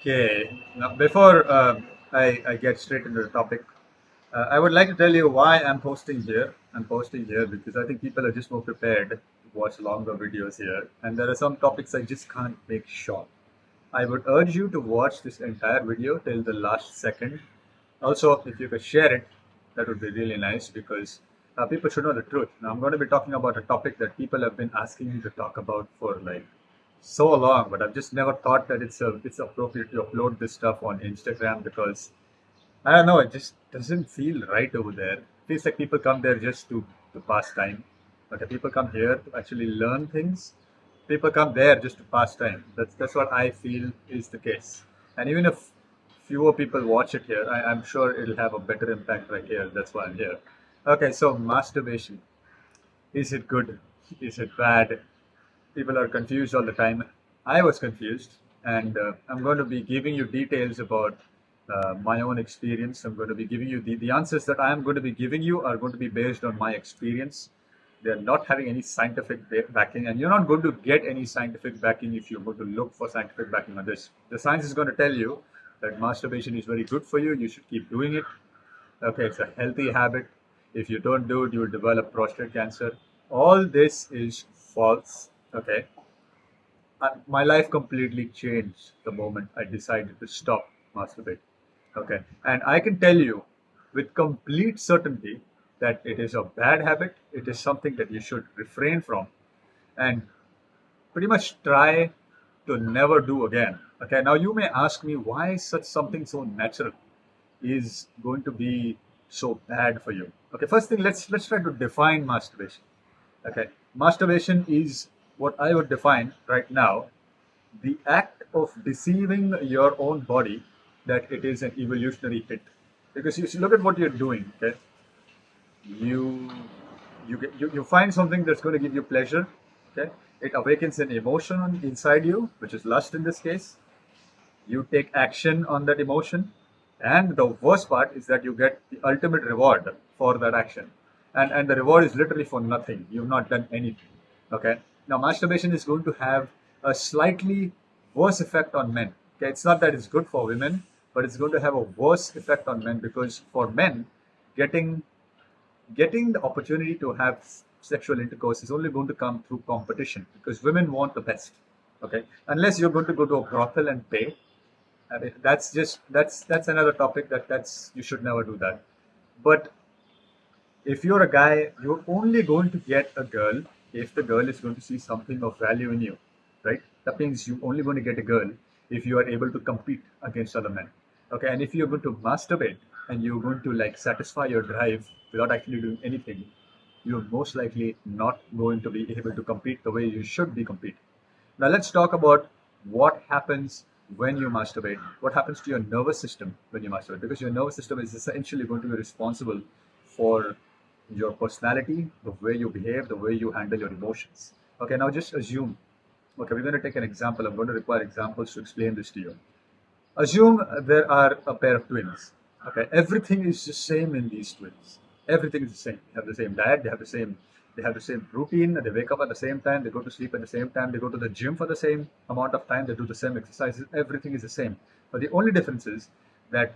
Okay, now before I get straight into the topic, I would like to tell you why I'm posting here. I'm posting here because I think people are just more prepared to watch longer videos here, and there are some topics I just can't make short. I would urge you to watch this entire video till the last second. Also, if you could share it, that would be really nice because people should know the truth. Now, I'm going to be talking about a topic that people have been asking me to talk about for like so long, but I've just never thought that it's appropriate to upload this stuff on Instagram because I don't know, it just doesn't feel right over there. It feels like people come there just to pass time. But if people come here to actually learn things, people come there just to pass time. That's what I feel is the case. And even if fewer people watch it here, I'm sure it'll have a better impact right here. That's why I'm here. Okay, so masturbation. Is it good? Is it bad? People are confused all the time. I was confused, and I'm going to be giving you details about my own experience. I'm going to be giving you the answers that I am going to be giving you are going to be based on my experience. They're not having any scientific backing, and you're not going to get any scientific backing if you're going to look for scientific backing on this. The science is going to tell you that masturbation is very good for you. You should keep doing it. Okay, it's a healthy habit. If you don't do it, you will develop prostate cancer. All this is false. Okay, my life completely changed the moment I decided to stop masturbating. Okay, and I can tell you with complete certainty that it is a bad habit. It is something that you should refrain from and pretty much try to never do again. Okay, now you may ask me why such something so natural is going to be so bad for you. Okay, first thing, let's try to define masturbation. Okay, masturbation is what I would define right now the act of deceiving your own body that it is an evolutionary hit. Because you see, look at what you're doing. Okay, you you find something that's going to give you pleasure. Okay, it awakens an emotion inside you, which is lust in this case. You take action on that emotion, and the worst part is that you get the ultimate reward for that action, and the reward is literally for nothing. You've not done anything. Okay, now masturbation is going to have a slightly worse effect on men. Okay, it's not that it's good for women, but it's going to have a worse effect on men because for men getting getting the opportunity to have sexual intercourse is only going to come through competition because women want the best. Okay, unless you're going to go to a brothel and pay. I mean, that's another topic that's you should never do that. But if you're a guy, you're only going to get a girl if the girl is going to see something of value in you, right? That means you're only going to get a girl if you are able to compete against other men. Okay, and if you're going to masturbate and you're going to like satisfy your drive without actually doing anything, you're most likely not going to be able to compete the way you should be competing. Now let's talk about what happens when you masturbate. What happens to your nervous system when you masturbate? Because your nervous system is essentially going to be responsible for your personality, the way you behave, the way you handle your emotions. Okay, now just assume. Okay, we're going to take an example. I'm going to require examples to explain this to you. Assume there are a pair of twins. Okay, everything is the same in these twins. Everything is the same. They have the same diet. They have the same routine. They wake up at the same time. They go to sleep at the same time. They go to the gym for the same amount of time. They do the same exercises. Everything is the same. But the only difference is that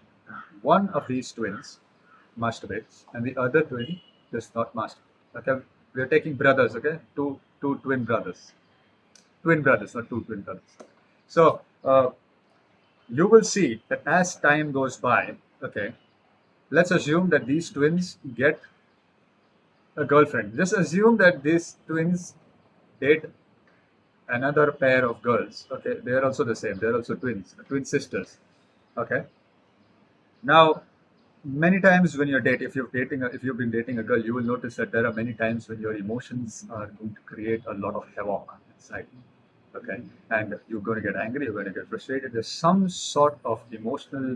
one of these twins masturbates and the other twin does not masturbate. Okay, we are taking brothers. Okay, two twin brothers, not two twin brothers. So. You will see that as time goes by, okay, let's assume that these twins get a girlfriend. Just assume that these twins date another pair of girls. Okay, they are also the same. They are also twins, twin sisters. Okay. Now, many times when you're dating, if you've been dating a girl, you will notice that there are many times when your emotions are going to create a lot of havoc inside. Okay, and you're going to get angry, you're going to get frustrated. There's some sort of emotional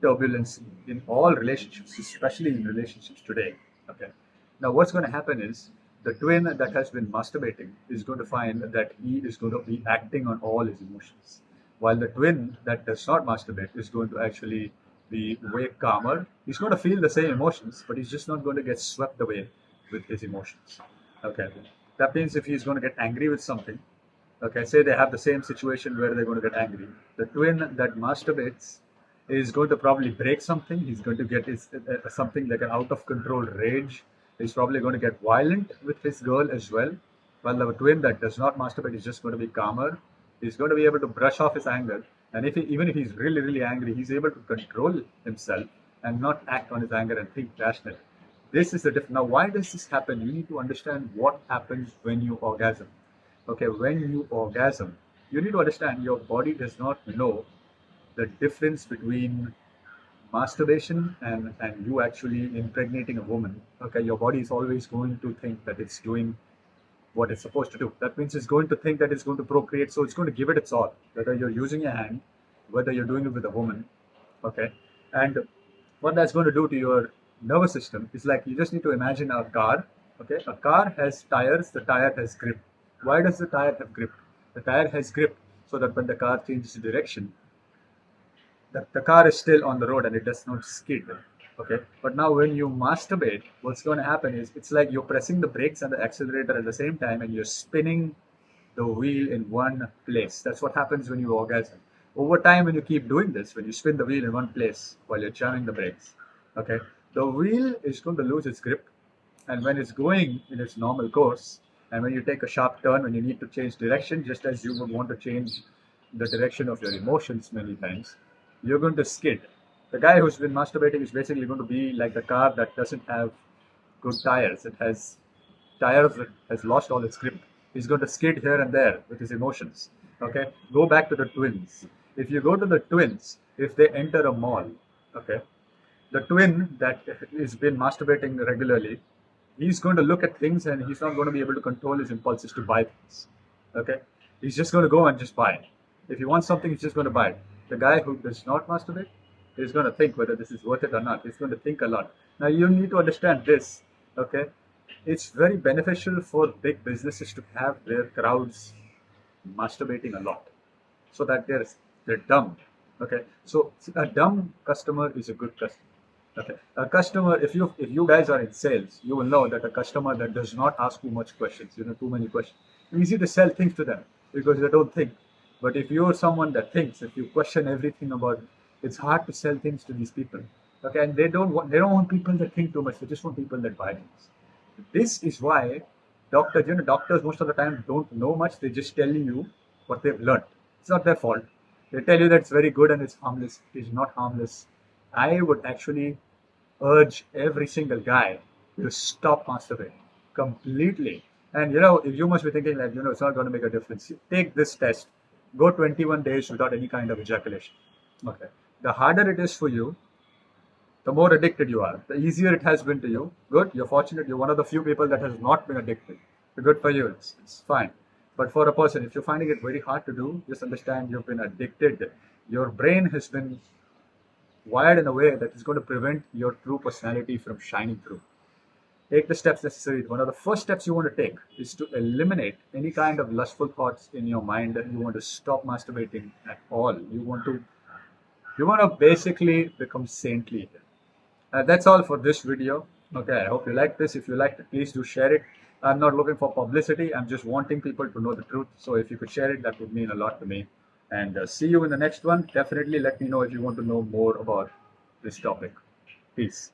turbulence in all relationships, especially in relationships today. Okay, now what's going to happen is the twin that has been masturbating is going to find that he is going to be acting on all his emotions, while the twin that does not masturbate is going to actually be way calmer. He's going to feel the same emotions, but he's just not going to get swept away with his emotions. Okay, that means if he's going to get angry with something, Okay, say they have the same situation where they're going to get angry. The twin that masturbates is going to probably break something. He's going to get something like an out of control rage. He's probably going to get violent with his girl as well. While the twin that does not masturbate is just going to be calmer. He's going to be able to brush off his anger. And even if he's really, really angry, he's able to control himself and not act on his anger and think rationally. This is the difference. Now, why does this happen? You need to understand what happens when you orgasm. Okay, when you orgasm, you need to understand your body does not know the difference between masturbation and you actually impregnating a woman. Okay, your body is always going to think that it's doing what it's supposed to do. That means it's going to think that it's going to procreate, so it's going to give it its all, whether you're using a hand, whether you're doing it with a woman. Okay, and what that's going to do to your nervous system is like you just need to imagine a car. Okay, a car has tires, the tire has grip. Why does the tire have grip? The tire has grip so that when the car changes direction, the car is still on the road and it does not skid. Okay, but now when you masturbate, what's going to happen is it's like you're pressing the brakes and the accelerator at the same time and you're spinning the wheel in one place. That's what happens when you orgasm. Over time, when you keep doing this, when you spin the wheel in one place while you're jamming the brakes, okay, the wheel is going to lose its grip. And when it's going in its normal course, and when you take a sharp turn, when you need to change direction, just as you would want to change the direction of your emotions many times, you're going to skid. The guy who's been masturbating is basically going to be like a car that doesn't have good tires. It has tires that has lost all its grip. He's going to skid here and there with his emotions. Okay, go back to the twins. If you go to the twins, if they enter a mall, okay, the twin that has been masturbating regularly, he's going to look at things and he's not going to be able to control his impulses to buy things. Okay, he's just going to go and just buy it. If he wants something, he's just going to buy it. The guy who does not masturbate is going to think whether this is worth it or not. He's going to think a lot. Now you need to understand this. Okay, it's very beneficial for big businesses to have their crowds masturbating a lot, so that they're dumb. Okay, so a dumb customer is a good customer. Okay, a customer, if you guys are in sales, you will know that a customer that does not ask too much questions, too many questions, easy to sell things to them because they don't think. But if you're someone that thinks, if you question everything about, it's hard to sell things to these people. Okay, and they don't want people that think too much. They just want people that buy things. This is why doctors most of the time don't know much. They just tell you what they've learned. It's not their fault. They tell you that it's very good and it's harmless. It is not harmless. I would actually urge every single guy to stop masturbating completely. And if you must be thinking that it's not going to make a difference. Take this test. Go 21 days without any kind of ejaculation. Okay. The harder it is for you, the more addicted you are. The easier it has been to you. Good. You're fortunate. You're one of the few people that has not been addicted. Good for you. It's fine. But for a person, if you're finding it very hard to do, just understand you've been addicted. Your brain has been wired in a way that is going to prevent your true personality from shining through. Take the steps necessary. One of the first steps you want to take is to eliminate any kind of lustful thoughts in your mind, and you want to stop masturbating at all. You want to basically become saintly. That's all for this video. Okay, I hope you like this. If you liked it, please do share it. I'm not looking for publicity. I'm just wanting people to know the truth. So if you could share it, that would mean a lot to me. And see you in the next one. Definitely let me know if you want to know more about this topic. Peace.